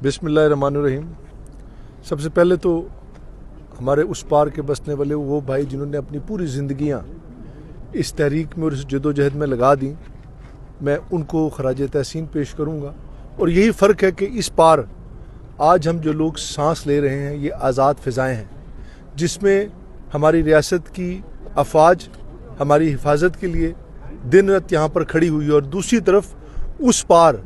बिस्मिल्लाहिर्रहमानिर्रहीम। सबसे पहले तो हमारे उस पार के बसने वाले वो भाई जिन्होंने अपनी पूरी ज़िंदगियाँ इस तहरीक में और इस जदोजहद में लगा दी, मैं उनको खराज तहसीन पेश करूँगा। और यही फ़र्क है कि इस पार आज हम जो लोग सांस ले रहे हैं ये आज़ाद फ़िज़ाएँ हैं, जिसमें हमारी रियासत की अफवाज हमारी हिफाजत के लिए दिन रात यहाँ पर खड़ी हुई है, और दूसरी तरफ उस पार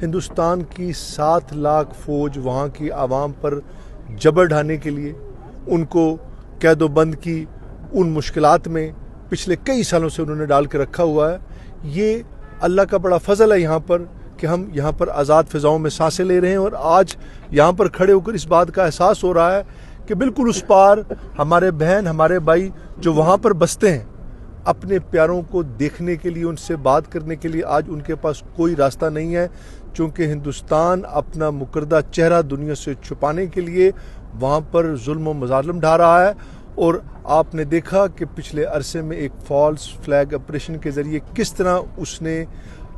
हिंदुस्तान की 7 लाख फ़ौज वहाँ की आवाम पर जबर ढाने के लिए, उनको कैदोबंद की उन मुश्किलात में पिछले कई सालों से उन्होंने डाल के रखा हुआ है। ये अल्लाह का बड़ा फ़ज़ल है यहाँ पर कि हम यहाँ पर आज़ाद फ़िज़ाओं में सांसें ले रहे हैं, और आज यहाँ पर खड़े होकर इस बात का एहसास हो रहा है कि बिल्कुल उस पार हमारे बहन हमारे भाई जो वहाँ पर बसते हैं, अपने प्यारों को देखने के लिए, उनसे बात करने के लिए आज उनके पास कोई रास्ता नहीं है, क्योंकि हिंदुस्तान अपना मुकर्रदा चेहरा दुनिया से छुपाने के लिए वहाँ पर जुल्म व मज़ालिम ढा रहा है। और आपने देखा कि पिछले अरसे में एक फॉल्स फ्लैग ऑपरेशन के ज़रिए किस तरह उसने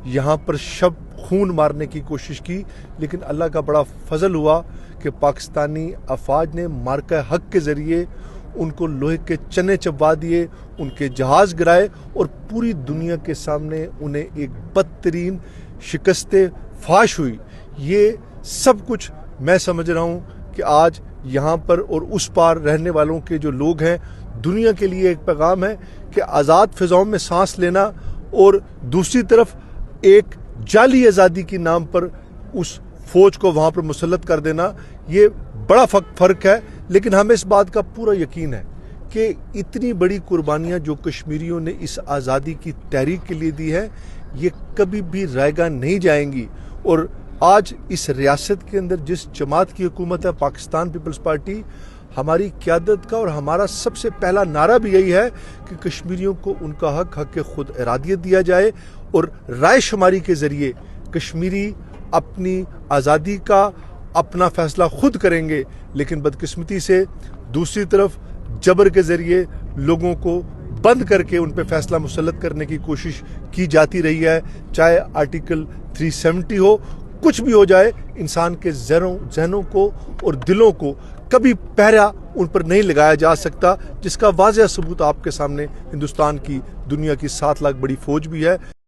यहाँ पर शब खून मारने की कोशिश की, लेकिन अल्लाह का बड़ा फजल हुआ कि पाकिस्तानी अफवाज ने मार्का हक के ज़रिए उनको लोहे के चने चबवा दिए, उनके जहाज़ गिराए और पूरी दुनिया के सामने उन्हें एक बदतरीन शिकस्त फाश हुई। ये सब कुछ मैं समझ रहा हूँ कि आज यहाँ पर और उस पार रहने वालों के जो लोग हैं, दुनिया के लिए एक पैगाम है कि आज़ाद फ़िज़ाओं में सांस लेना और दूसरी तरफ एक जाली आज़ादी के नाम पर उस फ़ौज को वहाँ पर मुसल्लत कर देना, ये बड़ा फ़र्क है। लेकिन हमें इस बात का पूरा यकीन है कि इतनी बड़ी कुर्बानियाँ जो कश्मीरियों ने इस आज़ादी की तहरीक के लिए दी है, ये कभी भी रायगा नहीं जाएंगी। और आज इस रियासत के अंदर जिस जमात की हुकूमत है, पाकिस्तान पीपल्स पार्टी, हमारी क़यादत का और हमारा सबसे पहला नारा भी यही है कि कश्मीरियों को उनका हक खुद इरादियत दिया जाए, और राय शुमारी के ज़रिए कश्मीरी अपनी आज़ादी का अपना फ़ैसला खुद करेंगे। लेकिन बदकिस्मती से दूसरी तरफ जबर के ज़रिए लोगों को बंद करके उन पर फ़ैसला मुसल्लत करने की कोशिश की जाती रही है। चाहे आर्टिकल 370 हो, कुछ भी हो जाए, इंसान के जहनों को और दिलों को कभी पहरा उन पर नहीं लगाया जा सकता, जिसका वाज़ेह सबूत आपके सामने हिंदुस्तान की दुनिया की 7 लाख बड़ी फ़ौज भी है।